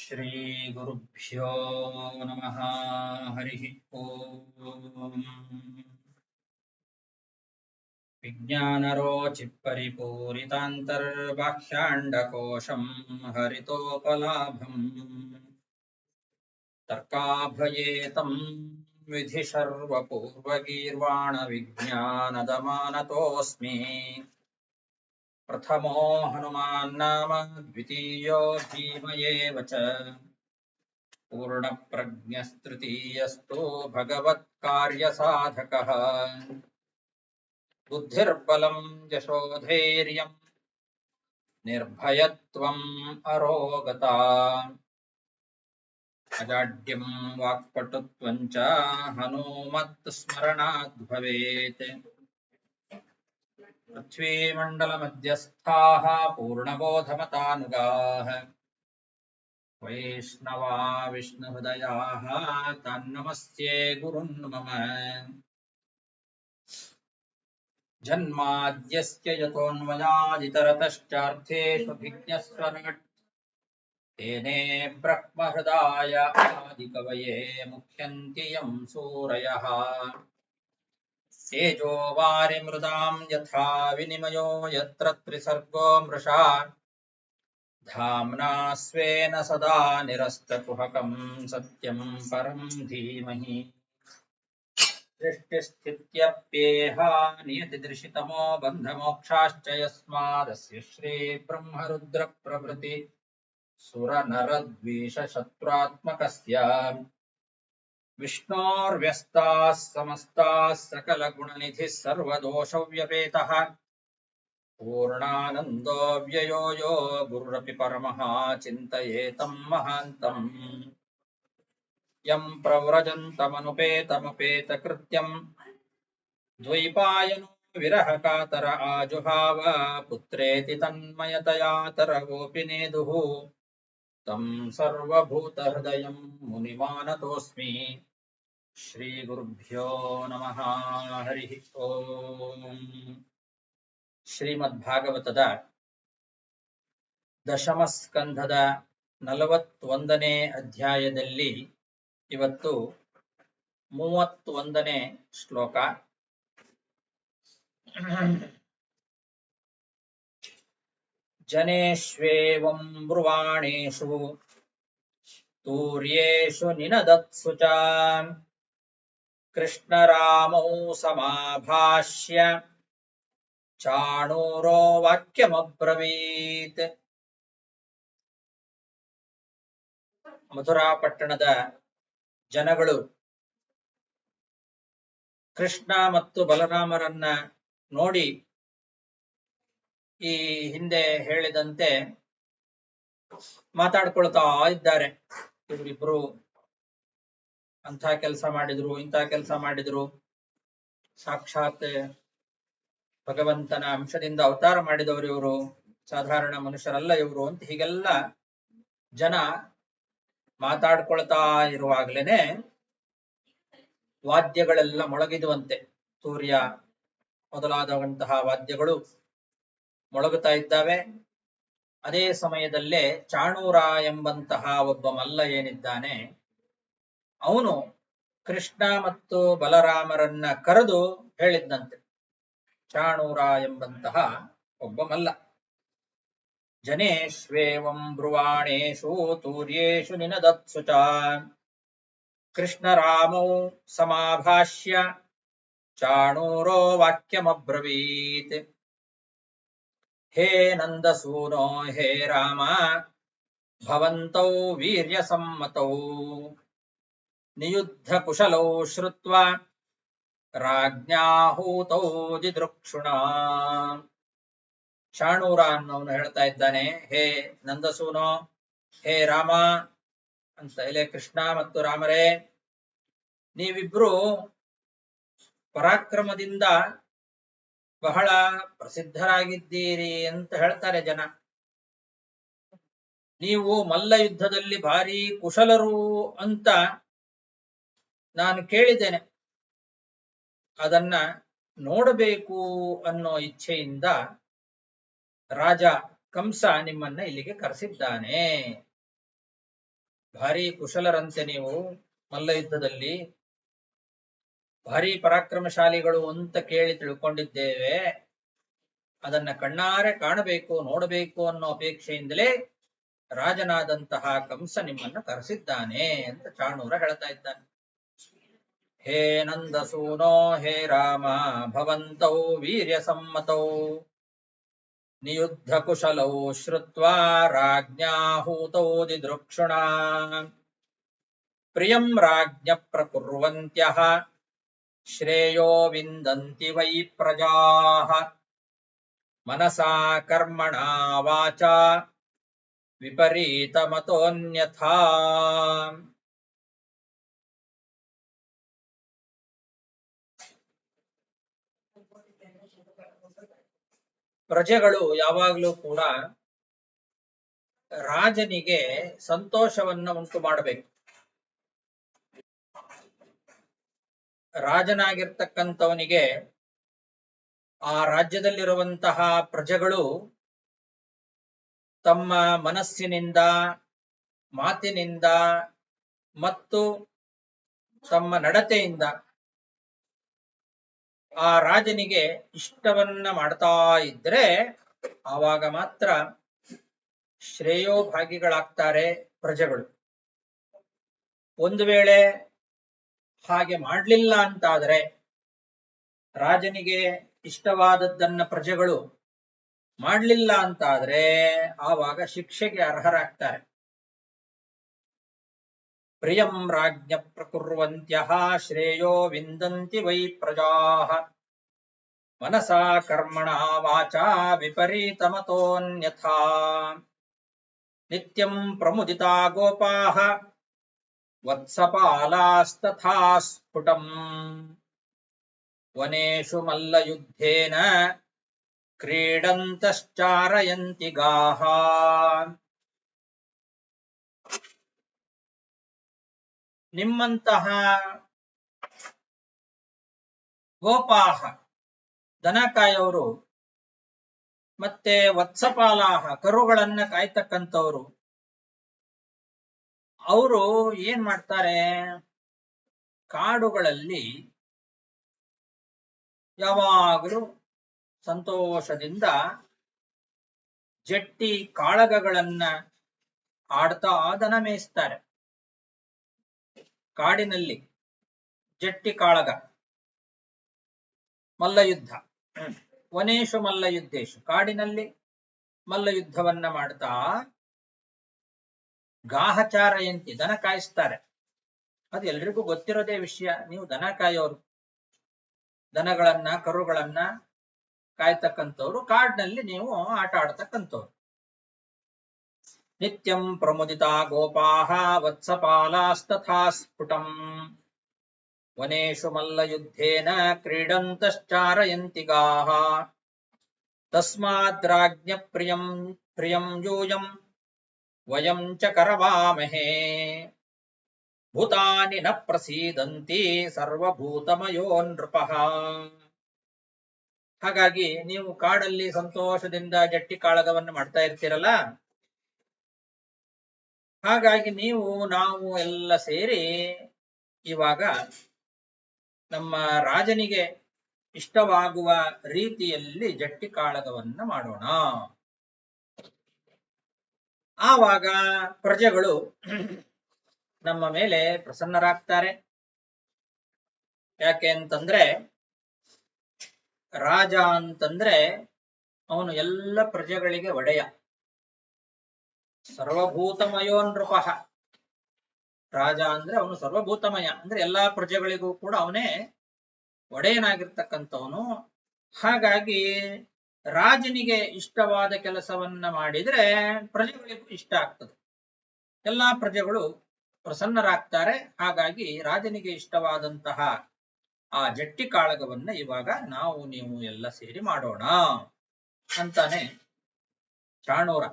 ಶ್ರೀಗುರುಭ್ಯೋ ನಮಃ. ಹರಿ ಓಂ. ವಿಜ್ಞಾನರೋಚಿಪರಿಪೂರಿತಾಂತರ್ಬಾಹ್ಯಾಂಡಕೋಶಂ ಹರಿತೋಪಲಾಭಂ ತರ್ಕಾಭಯೇತಂ ವಿಧಿ ಸರ್ವಪೂರ್ವಗೀರ್ವಾಣ ವಿಜ್ಞಾನದಮಾನತೋಸ್ಮಿ. ಪ್ರಥಮೋ ಹನುಮಾನ್ ನಾಮ ದ್ವಿತೀಯೋ ಭೀಮ ಏವ ಚ. ಪೂರ್ಣಪ್ರಜ್ಞಸ್ತೃತೀಯಸ್ತು ಭಗವತ್ಕಾರ್ಯಸಾಧಕಃ. ಬುದ್ಧಿರ್ಬಲಂ ಯಶೋಧೈರ್ಯಂ ನಿರ್ಭಯತ್ವಂ ಅರೋಗತಾ. ಅಜಾಡ್ಯಂ ವಾಕ್ಪಟುತ್ವಂ ಚ ಹನುಮತ್ ಸ್ಮರಣಾದ್ ಭವೇತ್. ಪೃಥ್ವೀಮಂಡಲಮಧ್ಯಸ್ಥಾಃ ಪೂರ್ಣಬೋಧಮತಾನುಗಾಃ. ವೈಷ್ಣವಾ ವಿಷ್ಣುಹೃದಯಾಃ ತನ್ನಮಸ್ಯೆ ಗುರುನ್ ಮಮ. ಜನ್ಮಾದ್ಯಸ್ಯ ಯತೋನ್ಮಯಾದಿತರತಶ್ಚಾರ್ಥೇಷ್ವಭಿಜ್ಞಸ್ವರಾಟ್. ತೇನೇ ಬ್ರಹ್ಮಹೃದಾಯ ಆದಿಕವಯೇ ಮುಹ್ಯಂತಿ ಯಂ ಸೂರಯಃ. ತೇಜೋ ವಾರಿಮೃದಾಂ ಯಥಾ ವಿನಿಮಯೋ ಯತ್ರ ತ್ರಿಸರ್ಗೋ ಮೃಷಾ. ಧಾಮ್ನಾ ಸ್ವೇನ ಸದಾ ನಿರಸ್ತಕುಹಕಂ ಸತ್ಯಂ ಪರಂ ಧೀಮಹಿ. ಸೃಷ್ಟಿಸ್ಥಿತ್ಯಪ್ಯೇಹ ನಿಯತಿದೃಶಿತಮೋ ಬಂಧಮೋಕ್ಷಾಶ್ಚ ಯಸ್ಮಾದಸ್ಯ ಶ್ರೀ ಬ್ರಹ್ಮರುದ್ರ ಪ್ರಭೃತಿ ಸುರನರದ್ವೀಷಶತ್ರುತ್ಮಕಸ್ಯ. ವಿಷ್ಣೋರ್ವ್ಯಸ್ತಾಃ ಸಮಸ್ತಾಃ ಸಕಲಗುಣನಿಧಿಃ ಸರ್ವದೋಷವ್ಯಪೇತಃ. ಪೂರ್ಣಾನಂದೋ ವ್ಯಯೋ ಯೋ ಗುರುರಪಿ ಪರಮಃ ಚಿಂತಯೇತಂ ಮಹಾಂತಂ. ಯಂ ಪ್ರವ್ರಜन्तಮನುಪೇತಮಪೇತಕೃತ್ಯಂ ದ್ವೈಪಾಯನೋ ವಿರಹಕಾತರ ಆಜುಹಾವ. ಪುತ್ರೇತಿ ತನ್ಮಯತಯಾ ತರವೋಪಿ ನೇದುಃ. ತಂ ಸರ್ವಭೂತಹೃದಯಂ ಮುನಿಮಾನತೋಸ್ಮಿ. ಶ್ರೀಗುರುಭ್ಯೋ ನಮಃ. ಹರಿ ಓಂ. ಶ್ರೀಮದ್ಭಾಗವತದ ದಶಮಸ್ಕಂಧದ 41ನೇ ಅಧ್ಯಾಯದಲ್ಲಿ ಇವತ್ತು 31ನೇ ಶ್ಲೋಕ. ಜನೇಷ್ವೇವಂ ಬ್ರುವಾಣೇಷು ತೂರ್ಯೇಷು ನಿನದತ್ಸು ಚ. ಕೃಷ್ಣರಾಮೌ ಸಮಾಭಾಷ್ಯ ಚಾಣೂರೋ ವಾಕ್ಯಮಬ್ರವೀತ್. ಮಥುರಾ ಪಟ್ಟಣದ ಜನಗಳು ಕೃಷ್ಣ ಮತ್ತು ಬಲರಾಮರನ್ನ ನೋಡಿ ಈ ಹಿಂದೆ ಹೇಳಿದಂತೆ ಮಾತಾಡ್ಕೊಳ್ತಾ ಇದ್ದಾರೆ. ಇವರಿಬ್ರು ಅಂಥ ಕೆಲಸ ಮಾಡಿದ್ರು, ಇಂಥ ಕೆಲಸ ಮಾಡಿದ್ರು, ಸಾಕ್ಷಾತ್ ಭಗವಂತನ ಅಂಶದಿಂದ ಅವತಾರ ಮಾಡಿದವರು ಇವರು, ಸಾಧಾರಣ ಮನುಷ್ಯರಲ್ಲ ಇವರು ಅಂತ ಹೀಗೆಲ್ಲ ಜನ ಮಾತಾಡ್ಕೊಳ್ತಾ ಇರುವಾಗ್ಲೇನೆ ವಾದ್ಯಗಳೆಲ್ಲ ಮೊಳಗಿದುವಂತೆ. ಸೂರ್ಯ ಮೊದಲಾದಂತಹ ವಾದ್ಯಗಳು ಮೊಳಗುತ್ತಾ ಇದ್ದಾವೆ. ಅದೇ ಸಮಯದಲ್ಲೇ ಚಾಣೂರ ಎಂಬಂತಹ ಒಬ್ಬ ಮಲ್ಲ ಏನಿದ್ದಾನೆ, ಅವನು ಕೃಷ್ಣ ಮತ್ತು ಬಲರಾಮರನ್ನ ಕರೆದು ಹೇಳಿದ್ದಂತೆ. ಚಾಣೂರ ಎಂಬಂತಹ ಒಬ್ಬ ಮಲ್ಲ. ಜನೇಷ್ವೇವಂ ಬ್ರುವಾಣೇಷು ತೂರ್ಯೇಷು ನಿನದತ್ಸು ಚ. ಕೃಷ್ಣರಾಮೌ ಸಮಾಭಾಷ್ಯ ಚಾಣೂರೋ ವಾಕ್ಯಮಬ್ರವೀತ್. ಹೇ ನಂದಸೂನೋ ಹೇ ರಾಮ ಭವಂತೌ ವೀರ್ಯಸಮ್ಮತೌ. ನಿಯುದ್ಧ ಕುಶಲೌ ಶ್ರುತ್ವಾ ರಾಜ್ಞಾಹೂತೌ ದಿದೃಕ್ಷುಣಾ. ಚಾಣೂರ ಅನ್ನೋನು ಹೇಳ್ತಾ ಇದ್ದಾನೆ, ಹೇ ನಂದಸೂನೋ, ಹೇ ರಾಮ ಅಂತ. ಇಲ್ಲೇ ಕೃಷ್ಣ ಮತ್ತು ರಾಮರೇ, ನೀವಿಬ್ರು ಪರಾಕ್ರಮದಿಂದ ಬಹಳ ಪ್ರಸಿದ್ಧರಾಗಿದ್ದೀರಿ ಅಂತ ಹೇಳ್ತಾರೆ ಜನ. ನೀವು ಮಲ್ಲ ಯುದ್ಧದಲ್ಲಿ ಭಾರಿ ಕುಶಲರು ಅಂತ ನಾನು ಕೇಳಿದ್ದೇನೆ. ಅದನ್ನ ನೋಡಬೇಕು ಅನ್ನೋ ಇಚ್ಛೆಯಿಂದ ರಾಜ ಕಂಸ ನಿಮ್ಮನ್ನ ಇಲ್ಲಿಗೆ ಕರೆಸಿದ್ದಾನೆ ಭಾರಿ ಕುಶಲರಂತೆ ನೀವು ಮಲ್ಲ ಯುದ್ಧದಲ್ಲಿ, ಭಾರಿ ಪರಾಕ್ರಮಶಾಲಿಗಳು ಅಂತ ಕೇಳಿ ತಿಳ್ಕೊಂಡಿದ್ದೇವೆ. ಅದನ್ನ ಕಣ್ಣಾರೆ ಕಾಣಬೇಕು, ನೋಡಬೇಕು ಅನ್ನೋ ಅಪೇಕ್ಷೆಯಿಂದಲೇ ರಾಜನಾದಂತಹ ಕಂಸ ನಿಮ್ಮನ್ನು ಕರೆಸಿದ್ದಾನೆ ಅಂತ ಚಾಣೂರ ಹೇಳ್ತಾ ಇದ್ದಾನೆ. ಹೇ ನಂದಸೂನೋ ಹೇ ರಾಮ ಭವಂತೌ ವೀರ್ಯ ಸಮ್ಮತೌ ನಿಯುದ್ಧ ಕುಶಲೌ ಶ್ರುತ್ವಾ ರಾಜ್ಞಾಹೂತೌ ದಿದೃಕ್ಷುಣ ಪ್ರಿಯಂ ರಾಜ್ಞ ಪ್ರಕುರ್ವಂತ್ಯಃ ಶ್ರೇಯೋ ವಿಂದಂತಿ ವೈ ಪ್ರಜಾಃ ಮನಸಾ ಕರ್ಮಣಾ ವಾಚಾ ವಿಪರೀತಮತೋನ್ಯಥಾ. ಪ್ರಜೆಗಳು ಯಾವಾಗಲೂ ಕೂಡ ರಾಜನಿಗೆ ಸಂತೋಷವನ್ನ ಉಂಟು ಮಾಡಬೇಕು. ರಾಜನಾಗಿರ್ತಕ್ಕಂಥವನಿಗೆ ಆ ರಾಜ್ಯದಲ್ಲಿರುವಂತಹ ಪ್ರಜೆಗಳು ತಮ್ಮ ಮನಸ್ಸಿನಿಂದ, ಮಾತಿನಿಂದ ಮತ್ತು ತಮ್ಮ ನಡತೆಯಿಂದ ಆ ರಾಜನಿಗೆ ಇಷ್ಟವನ್ನ ಮಾಡ್ತಾ ಇದ್ರೆ ಆವಾಗ ಮಾತ್ರ ಶ್ರೇಯೋಭಾಗಿಗಳಾಗ್ತಾರೆ ಪ್ರಜೆಗಳು. ಒಂದು ವೇಳೆ ಹಾಗೆ ಮಾಡಲಿಲ್ಲ ಅಂತಾದರೆ, ರಾಜನಿಗೆ ಇಷ್ಟವಾದದ್ದನ್ನ ಪ್ರಜೆಗಳು ಮಾಡಲಿಲ್ಲ ಅಂತಾದ್ರೆ ಆವಾಗ ಶಿಕ್ಷೆಗೆ ಅರ್ಹರಾಗ್ತಾರೆ. ಪ್ರಿಯಂ ರಾಜ್ಞ ಪ್ರಕುರ್ವಂತ್ಯಃ ಶ್ರೇಯೋ ವಿಂದಂತಿ ವೈ ಪ್ರಜಾಃ ಮನಸಾ ಕರ್ಮಣಾ ವಾಚಾ ವಿಪರೀತಮತೋನ್ಯಥಾ ನಿತ್ಯಂ ಪ್ರಮುದಿತಾ ಗೋಪಾಃ ವತ್ಸಪಾಲಾಸ್ತಥಾ ಸ್ಫುಟಂ ವನೇಷು ಮಲ್ಲಯುದ್ಧೇನ ಕ್ರೀಡಂತಶ್ಚಾರಯಂತಿ ಗಾಃ. ನಿಮ್ಮಂತಹ ಗೋಪಾಹ ದನಕಾಯವರು ಮತ್ತೆ ವತ್ಸಪಾಲಾಹ ಕರುಗಳನ್ನ ಕಾಯ್ತಕ್ಕಂಥವ್ರು, ಅವರು ಏನ್ ಮಾಡ್ತಾರೆ, ಕಾಡುಗಳಲ್ಲಿ ಯಾವಾಗಲೂ ಸಂತೋಷದಿಂದ ಜಟ್ಟಿ ಕಾಳಗಗಳನ್ನ ಆಡ್ತಾ ದನ ಮೇಯಿಸ್ತಾರೆ. ಕಾಡಿನಲ್ಲಿ ಜಟ್ಟಿ ಕಾಳಗ, ಮಲ್ಲಯುದ್ಧ, ವನೇಶು ಮಲ್ಲಯುದ್ಧೇಶು, ಕಾಡಿನಲ್ಲಿ ಮಲ್ಲಯುದ್ಧವನ್ನ ಮಾಡ್ತಾ ಗಾಹಚಾರಯಂತಿ ದನ ಕಾಯಿಸ್ತಾರೆ. ಅದು ಎಲ್ರಿಗೂ ಗೊತ್ತಿರೋದೇ ವಿಷಯ. ನೀವು ದನ ಕಾಯೋರು, ದನಗಳನ್ನ ಕರುಗಳನ್ನ ಕಾಯ್ತಕ್ಕಂಥವ್ರು, ಕಾಡಿನಲ್ಲಿ ನೀವು ಆಟ ಆಡ್ತಕ್ಕಂಥವ್ರು. ನಿತ್ಯಂ ಪ್ರಮುದಿತಾ ಗೋಪಾಃ ವತ್ಸಪಾಲಾಸ್ತಥಾ ಸ್ಫುಟಂ ವನೇಷು ಮಲ್ಲಯುದ್ಧೇನ ಕ್ರೀಡಂತಶ್ಚಾರಯಂತಿ ಗಾಃ ತಸ್ಮಾದ್ ರಾಜ್ಞ ಪ್ರಿಯಂ ಯೂಯಂ ವಯಂ ಚ ಕರವಾಮಹೇ ಭೂತಾನಿ ನ ಪ್ರಸೀದಂತಿ ಸರ್ವಭೂತಮಯೋ ನೃಪಃ. ಹಾಗಾಗಿ ನೀವು ಕಾಡಲ್ಲಿ ಸಂತೋಷದಿಂದ ಜಟ್ಟಿ ಕಾಳಗವನ್ನು ಮಾಡ್ತಾ ಇರ್ತೀರಲ್ಲ, ಹಾಗಾಗಿ ನಾವು ಎಲ್ಲ ಸೇರಿ ಇವಾಗ ನಮ್ಮ ರಾಜನಿಗೆ ಇಷ್ಟವಾಗುವ ರೀತಿಯಲ್ಲಿ ಜಟ್ಟಿ ಕಾಳಗವನ್ನ ಮಾಡೋಣ. ಆವಾಗ ಪ್ರಜೆಗಳು ನಮ್ಮ ಮೇಲೆ ಪ್ರಸನ್ನರಾಗ್ತಾರೆ. ಯಾಕೆ ಅಂತಂದ್ರೆ, ರಾಜ ಅಂತಂದ್ರೆ ಅವನು ಎಲ್ಲ ಪ್ರಜೆಗಳಿಗೆ ಒಡೆಯ. ಸರ್ವಭೂತಮಯೋ ನೃಪಃ. ರಾಜ ಅಂದ್ರೆ ಅವನು ಸರ್ವಭೂತಮಯ, ಅಂದ್ರೆ ಎಲ್ಲಾ ಪ್ರಜೆಗಳಿಗೂ ಕೂಡ ಅವನೇ ಒಡೆಯನಾಗಿರ್ತಕ್ಕಂಥವನು. ಹಾಗಾಗಿ ರಾಜನಿಗೆ ಇಷ್ಟವಾದ ಕೆಲಸವನ್ನ ಮಾಡಿದ್ರೆ ಪ್ರಜೆಗಳಿಗೂ ಇಷ್ಟ ಆಗ್ತದೆ, ಎಲ್ಲಾ ಪ್ರಜೆಗಳು ಪ್ರಸನ್ನರಾಗ್ತಾರೆ. ಹಾಗಾಗಿ ರಾಜನಿಗೆ ಇಷ್ಟವಾದಂತಹ ಆ ಜಟ್ಟಿ ಕಾಳಗವನ್ನ ಇವಾಗ ನೀವು ಎಲ್ಲ ಸೇರಿ ಮಾಡೋಣ ಅಂತಾನೆ ಚಾಣೂರ.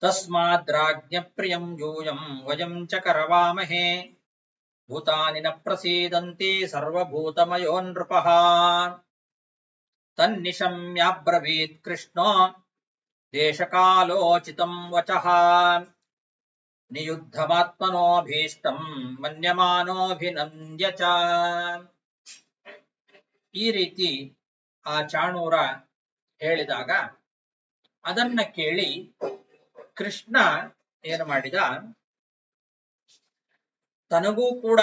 ತಸ್ಮಾದ್ ರಾಜ್ಞ ಪ್ರಿಯಂ ಯೂಯಂ ವಯಂ ಚ ಕರವಾಮಹೇ ಭೂತಾನಿ ನ ಪ್ರಸೀದಂತಿ ಸರ್ವಭೂತಮಯೋ ನೃಪಃ ತನ್ನಿಶಮ್ಯಾಬ್ರವೀತ್ ಕೃಷ್ಣೋ ದೇಶಕಾಲೋಚಿತಂ ವಚಃ ನಿಯುದ್ಧಮಾತ್ಮನೋಭೀಷ್ಟಂ ಮನ್ಯಮಾನೋಭಿನಂದ್ಯ ಚ. ಈ ರೀತಿ ಆ ಚಾಣೂರ ಹೇಳಿದಾಗ ಅದನ್ನ ಕೇಳಿ ಕೃಷ್ಣ ಏನು ಮಾಡಿದ, ತನಗೂ ಕೂಡ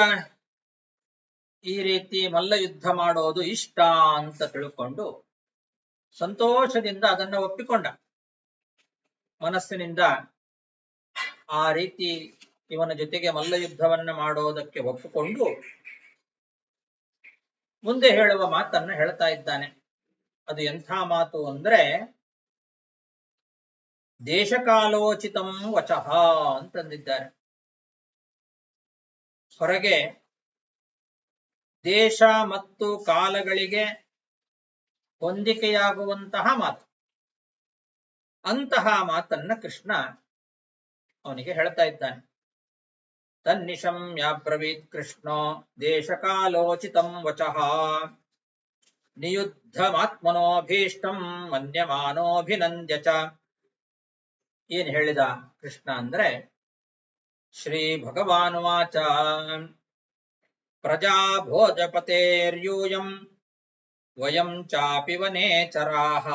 ಈ ರೀತಿ ಮಲ್ಲ ಯುದ್ಧ ಮಾಡೋದು ಇಷ್ಟ ಅಂತ ತಿಳ್ಕೊಂಡು ಸಂತೋಷದಿಂದ ಅದನ್ನ ಒಪ್ಪಿಕೊಂಡ. ಮನಸ್ಸಿನಿಂದ ಆ ರೀತಿ ಇವನ ಜೊತೆಗೆ ಮಲ್ಲ ಯುದ್ಧವನ್ನ ಮಾಡೋದಕ್ಕೆ ಒಪ್ಪಿಕೊಂಡು ಮುಂದೆ ಹೇಳುವ ಮಾತನ್ನ ಹೇಳ್ತಾ ಇದ್ದಾನೆ. ಅದು ಎಂಥ ಮಾತು ಅಂದ್ರೆ, ದೇಶಕಾಲೋಚಿತಂ ವಚಃ ಅಂತಂದಿದ್ದಾರೆ. ಹೊರಗೆ ದೇಶ ಮತ್ತು ಕಾಲಗಳಿಗೆ ಹೊಂದಿಕೆಯಾಗುವಂತಹ ಮಾತು, ಅಂತಹ ಮಾತನ್ನ ಕೃಷ್ಣ ಅವನಿಗೆ ಹೇಳ್ತಾ ಇದ್ದಾನೆ. ತನ್ನಿಶಂ ಯಾಬ್ರವೀತ್ ಕೃಷ್ಣೋ ದೇಶಕಾಲೋಚಿತಂ ವಚಃ ನಿಯುದ್ಧಮಾತ್ಮನೋಭೀಷ್ಟಂ ಮನ್ಯಮಾನೋಭಿನಂದ್ಯ ಚ. ಏನ್ ಹೇಳಿದ ಕೃಷ್ಣ ಅಂದ್ರೆ, ಶ್ರೀ ಭಗವಾನುವಾಚ ಪ್ರಜಾ ಭೋಜಪತೇರ್ಯೂಯಂ ವಯಂ ಚಾಪಿ ವನೇಚರಾಃ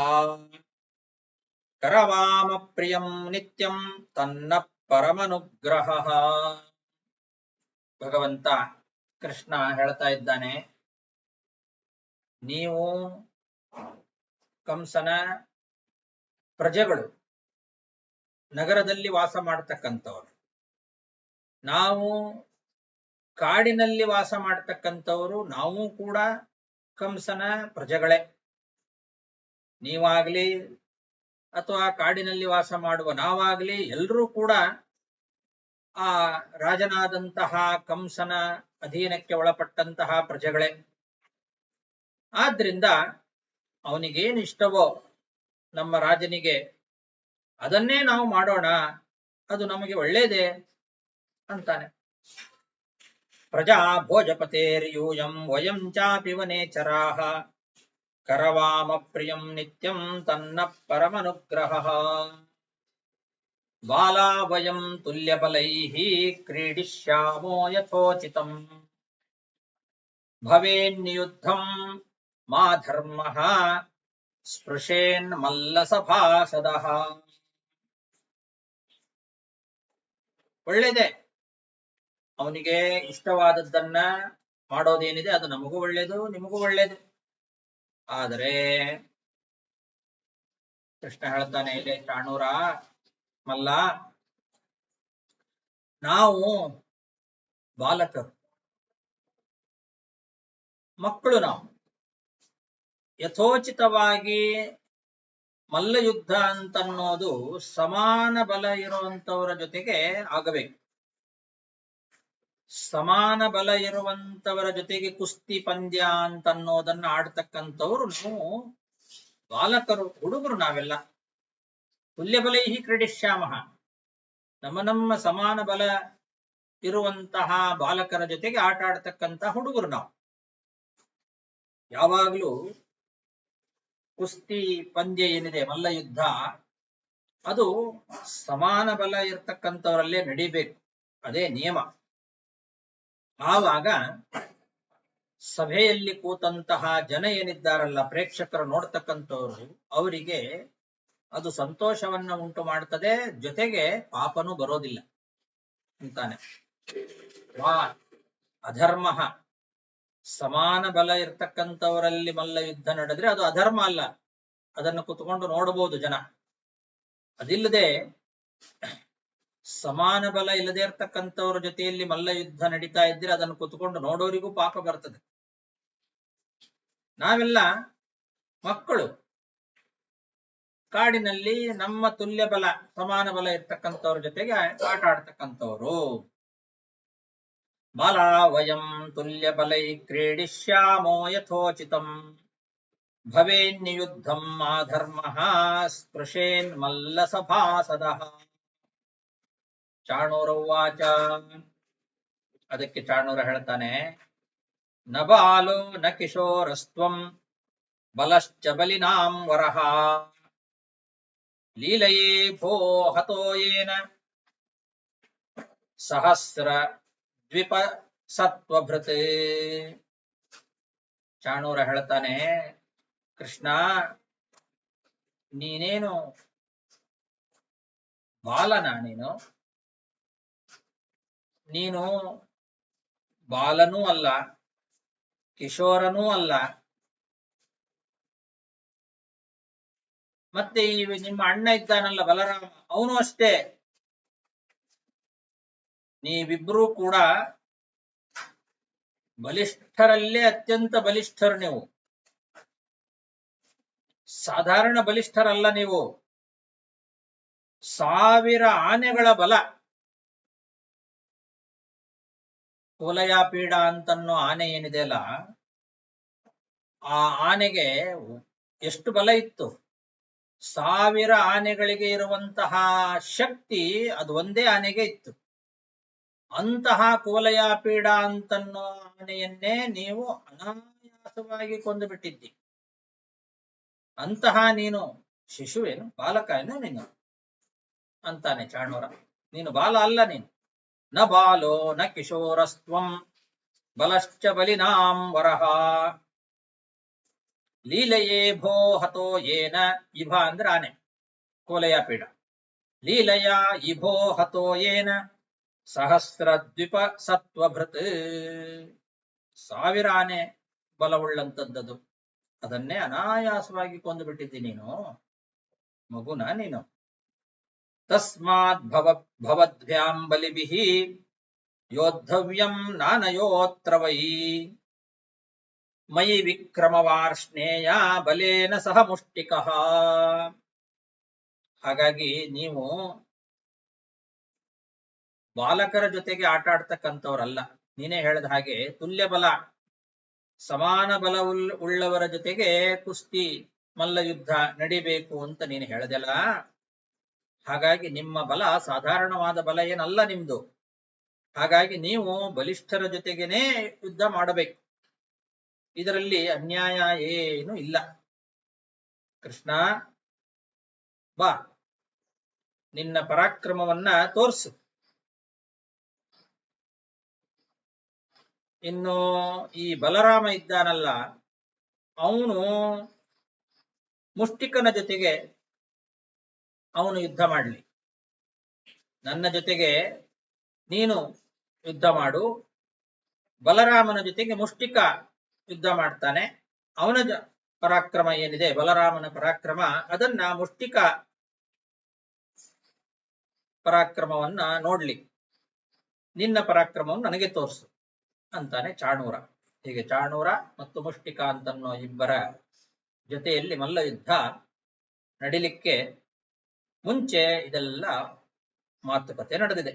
ಕರವಾಮ ಪ್ರಿಯಂ ನಿತ್ಯಂ ತನ್ನ ಪರಮನುಗ್ರಹಃ. ಭಗವಂತ ಕೃಷ್ಣ ಹೇಳ್ತಾ ಇದ್ದಾನೆ, ನೀವು ಕಂಸನ ಪ್ರಜೆಗಳು, ನಗರದಲ್ಲಿ ವಾಸ ಮಾಡ್ತಕ್ಕಂಥವ್ರು. ನಾವು ಕಾಡಿನಲ್ಲಿ ವಾಸ ಮಾಡ್ತಕ್ಕಂಥವರು, ನಾವು ಕೂಡ ಕಂಸನ ಪ್ರಜೆಗಳೇ. ನೀವಾಗ್ಲಿ ಅಥವಾ ಕಾಡಿನಲ್ಲಿ ವಾಸ ಮಾಡುವ ನಾವಾಗ್ಲಿ ಎಲ್ಲರೂ ಕೂಡ ಆ ರಾಜನಾದಂತಹ ಕಂಸನ ಅಧೀನಕ್ಕೆ ಒಳಪಟ್ಟಂತಹ ಪ್ರಜೆಗಳೇ. ಆದ್ರಿಂದ ಅವನಿಗೇನು ಇಷ್ಟವೋ ನಮ್ಮ ರಾಜನಿಗೆ ಅದನ್ನೇ ನಾವು ಮಾಡೋಣ, ಅದು ನಮಗೆ ಒಳ್ಳೇದೇ ಅಂತಾನೆ. ಪ್ರಜಾ ಭೋಜಪತೇರ್ಯೂಯಂ ವಯಂ ಚಾಪಿ ವನೇಚರಾಃ ಕರವಾಮ ಪ್ರಿಯಂ ನಿತ್ಯಂ ತನ್ನ ಪರಮನುಗ್ರಹಃ. ಬಾಲಾ ವಯಂ ತುಲ್ಯಬಲೈಃ ಕ್ರೀಡಿಷ್ಯಾಮೋ ಯಥೋಚಿತಂ ಭವೇನ್ನಿಯುದ್ಧಂ ಮಾ ಧರ್ಮಃ ಸ್ಪೃಶೇನ್ ಮಲ್ಲಸಭಾಸದಃ. ಒಳ್ಳೇದೇ, ಅವನಿಗೆ ಇಷ್ಟವಾದದ್ದನ್ನ ಮಾಡೋದೇನಿದೆ ಅದು ನಮಗೂ ಒಳ್ಳೇದು, ನಿಮಗೂ ಒಳ್ಳೇದು. ಆದರೆ ಕೃಷ್ಣ ಹೇಳ್ತಾನೆ, ಇದೆ ಚಾಣೂರ ಮಲ್ಲ, ನಾವು ಬಾಲಕರು, ಮಕ್ಕಳು. ನಾವು ಯಥೋಚಿತವಾಗಿ ಮಲ್ಲಯುದ್ಧ ಅಂತನ್ನೋದು ಸಮಾನ ಬಲ ಇರುವಂತವರ ಜೊತೆಗೆ ಆಗಬೇಕು. ಸಮಾನ ಬಲ ಇರುವಂತವರ ಜೊತೆಗೆ ಕುಸ್ತಿ ಪಂದ್ಯ ಅಂತನ್ನೋದನ್ನ ಆಡ್ತಕ್ಕಂಥವ್ರು ನಾವು ಬಾಲಕರು, ಹುಡುಗರು ನಾವೆಲ್ಲ. ತುಲ್ಯಬಲೈಹಿ ಕ್ರೀಡಿಷ್ಯಾಮಃ, ನಮ್ಮ ಸಮಾನ ಬಲ ಇರುವಂತಹ ಬಾಲಕರ ಜೊತೆಗೆ ಆಟ ಆಡ್ತಕ್ಕಂತಹ ಹುಡುಗರು ನಾವು. ಯಾವಾಗ್ಲೂ ಕುಸ್ತಿ ಪಂದ್ಯ ಏನಿದೆ, ಮಲ್ಲ ಯುದ್ಧ, ಅದು ಸಮಾನ ಬಲ ಇರ್ತಕ್ಕಂಥವರಲ್ಲೇ ನಡಿಬೇಕು, ಅದೇ ನಿಯಮ. ಆವಾಗ ಸಭೆಯಲ್ಲಿ ಕೂತಂತಹ ಜನ ಏನಿದ್ದಾರಲ್ಲ, ಪ್ರೇಕ್ಷಕರು ನೋಡ್ತಕ್ಕಂಥವ್ರು, ಅವರಿಗೆ ಅದು ಸಂತೋಷವನ್ನ ಉಂಟು ಮಾಡ್ತದೆ, ಜೊತೆಗೆ ಪಾಪನೂ ಬರೋದಿಲ್ಲ ಅಂತಾನೆ. ಅಧರ್ಮ, ಸಮಾನ ಬಲ ಇರ್ತಕ್ಕಂಥವರಲ್ಲಿ ಮಲ್ಲ ಯುದ್ಧ ನಡೆದ್ರೆ ಅದು ಅಧರ್ಮ ಅಲ್ಲ, ಅದನ್ನು ಕುತ್ಕೊಂಡು ನೋಡಬಹುದು ಜನ. ಅದಿಲ್ಲದೆ ಸಮಾನ ಬಲ ಇಲ್ಲದೆ ಇರ್ತಕ್ಕಂಥವ್ರ ಜೊತೆಯಲ್ಲಿ ಮಲ್ಲ ಯುದ್ಧ ನಡೀತಾ ಇದ್ರೆ ಅದನ್ನು ಕುತ್ಕೊಂಡು ನೋಡೋರಿಗೂ ಪಾಪ ಬರ್ತದೆ. ನಾವೆಲ್ಲ ಮಕ್ಕಳು, ಕಾಡಿನಲ್ಲಿ ನಮ್ಮ ತುಲ್ಯ ಬಲ, ಸಮಾನ ಬಲ ಇರ್ತಕ್ಕಂಥವ್ರ ಜೊತೆಗೆ ಆಟ ಆಡ್ತಕ್ಕಂಥವ್ರು. ಬಾಲಾ ವಯಂ ತುಲ್ಯ ಬಲೈ ಕ್ರೀಡಿಷ್ಯಾಮೋ ಯಥೋಚಿತಂ ಭವೇನ್ನಿಯುದ್ಧಂ ಆಧರ್ಮಃ ಸ್ಪೃಶೇನ್ ಮಲ್ಲಸಭಾಸದಃ. ಚಾಣೂರ ಉವಾಚ. ಅದಕ್ಕೆ ಚಾಣೂರ ಹೇಳ್ತಾನೆ, ನ ಬಾಲೋ ನ ಕಿಶೋರಸ್ತ್ವಂ ಬಲಶ್ಚ ಬಲಿನಾಂ ವರಃ ಲೀಲಯೇ ಭೋ ಹತೋ ಯೇನ ಸಹಸ್ರ ದ್ವಿಪ ಸತ್ವಭೃತ್. ಚಾಣೂರ ಹೇಳ್ತಾನೆ, ಕೃಷ್ಣ ನೀನೇನು ಬಾಲನ, ನೀನು ಬಾಲನೂ ಅಲ್ಲ, ಕಿಶೋರನೂ ಅಲ್ಲ, ಮತ್ತೆ ಈ ನಿಮ್ಮ ಅಣ್ಣ ಇದ್ದಾನಲ್ಲ ಬಲರಾಮ, ಅವನು ಅಷ್ಟೇ. ನೀವಿಬ್ರೂ ಕೂಡ ಬಲಿಷ್ಠರಲ್ಲೇ ಅತ್ಯಂತ ಬಲಿಷ್ಠರು. ನೀವು ಸಾಧಾರಣ ಬಲಿಷ್ಠರಲ್ಲ, ನೀವು 1000 ಆನೆಗಳ ಬಲ. ಕೋಲಯಾಪೀಡ ಅಂತನ್ನೋ ಆನೆ ಏನಿದೆ ಅಲ್ಲ, ಆ ಆನೆಗೆ ಎಷ್ಟು ಬಲ ಇತ್ತು? 1000 ಆನೆಗಳಿಗೆ ಇರುವಂತಹ ಶಕ್ತಿ ಅದು ಒಂದೇ ಆನೆಗೆ ಇತ್ತು. ಅಂತಹ ಕೋಲಯಾಪೀಡ ಅಂತನ್ನೋ ಆನೆಯನ್ನೇ ನೀವು ಅನಾಯಾಸವಾಗಿ ಕೊಂದು ಬಿಟ್ಟಿದ್ದಿ. ಅಂತಹ ನೀನು ಶಿಶುವೇನು, ಬಾಲಕ ಏನು ನೀನು ಅಂತಾನೆ ಚಾಣೂರ. ನೀನು ಬಾಲ ಅಲ್ಲ, ನೀನು ನ ಬಾಲೋ ನ ಕಿಶೋರಸ್ತ್ವಂ ಬಲಶ್ಚ ಬಲಿನಾಂ ವರಹ ಲೀಲಯೇ ಭೋ ಹತೋ ಯೇನ. ಇಭ ಅಂದ್ರೆ ಆನೆ, ಕೋಲಯಾಪೀಡ. ಲೀಲಯ ಇಭೋ ಹತೋ ಯೇನ ಸಹಸ್ರ ದ್ವಿಪ ಸತ್ವಭೃತ್. 1000 ಆನೆ ಬಲವುಳ್ಳಂತದ್ದದು, ಅದನ್ನೇ ಅನಾಯಾಸವಾಗಿ ಕೊಂದು ಬಿಟ್ಟಿದ್ದಿ ನೀನು, ಮಗುನ ನೀನು. ತಸ್ಮಾತ್ ಭವದ್ಭ್ಯಾಂ ಬಲಿಭಿಃ ಯೋದ್ಧವ್ಯಂ ನಾನಯೋತ್ರ ವೈ ಮಯಿ ವಿಕ್ರಮವಾರ್ಷ್ಣೇಯ ಬಲೇನ ಸಹ ಮುಷ್ಟಿಕಃ. ಹಾಗಾಗಿ ನೀವು ಬಾಲಕರ ಜೊತೆಗೆ ಆಟ ಆಡ್ತಕ್ಕಂಥವ್ರಲ್ಲ. ನೀನೇ ಹೇಳಿದ ಹಾಗೆ ತುಲ್ಯ ಬಲ, ಸಮಾನ ಬಲ ಉಳ್ಳವರ ಜೊತೆಗೆ ಕುಸ್ತಿ ಮಲ್ಲ ಯುದ್ಧ ನಡಿಬೇಕು ಅಂತ ನೀನು ಹೇಳದಲ್ಲ. ಹಾಗಾಗಿ ನಿಮ್ಮ ಬಲ ಸಾಧಾರಣವಾದ ಬಲ ಏನಲ್ಲ ನಿಮ್ದು. ಹಾಗಾಗಿ ನೀವು ಬಲಿಷ್ಠರ ಜೊತೆಗೇನೆ ಯುದ್ಧ ಮಾಡಬೇಕು, ಇದರಲ್ಲಿ ಅನ್ಯಾಯ ಏನು ಇಲ್ಲ. ಕೃಷ್ಣ ಬಾ, ನಿನ್ನ ಪರಾಕ್ರಮವನ್ನ ತೋರ್ಸು. ಇನ್ನು ಈ ಬಲರಾಮ ಇದ್ದಾನಲ್ಲ, ಅವನು ಮುಷ್ಟಿಕನ ಜೊತೆಗೆ ಅವನು ಯುದ್ಧ ಮಾಡಲಿ. ನನ್ನ ಜೊತೆಗೆ ನೀನು ಯುದ್ಧ ಮಾಡು, ಬಲರಾಮನ ಜೊತೆಗೆ ಮುಷ್ಟಿಕ ಯುದ್ಧ ಮಾಡ್ತಾನೆ. ಅವನ ಪರಾಕ್ರಮ ಏನಿದೆ, ಬಲರಾಮನ ಪರಾಕ್ರಮ, ಅದನ್ನ ಮುಷ್ಟಿಕ ಪರಾಕ್ರಮವನ್ನ ನೋಡ್ಲಿ. ನಿನ್ನ ಪರಾಕ್ರಮವನ್ನು ನನಗೆ ತೋರಿಸು ಅಂತಾನೆ ಚಾಣೂರ. ಹೀಗೆ ಚಾಣೂರ ಮತ್ತು ಮುಷ್ಟಿಕ ಅಂತನ್ನೋ ಇಬ್ಬರ ಜೊತೆಯಲ್ಲಿ ಮಲ್ಲ ಯುದ್ಧ ನಡಿಲಿಕ್ಕೆ ಮುಂಚೆ ಇದೆಲ್ಲ ಮಾತುಕತೆ ನಡೆದಿದೆ.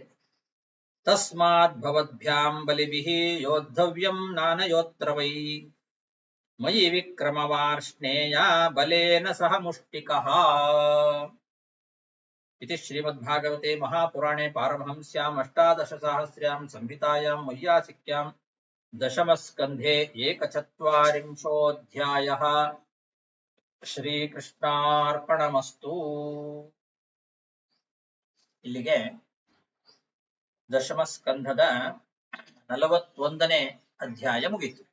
ತಸ್ಮಾತ್ ಭವದ್ಭ್ಯಾಂ ಬಲಿಭಿಃ ಯೋದ್ಧವ್ಯಂ ನಾನಯೋತ್ರ ವೈ ಮಯಿ ವಿಕ್ರಮವಾರ್ಷ್ಣೇಯ ಬಲೇನ ಸಹ ಮುಷ್ಟಿಕಃ. इति श्रीमद्भागवते महापुराणे पारमहंस्याम् अष्टादशसाहस्र्यां संहितायां वैयासिक्यां दशमस्कन्धे 41 ಶ್ರೀಕೃಷ್ಣಾರ್ಪಣಮಸ್ತು. ಇಲ್ಲಿಗೆ ದಶಮಸ್ಕಂಧದ 41ನೇ ಅಧ್ಯಾಯ ಮುಗಿತು.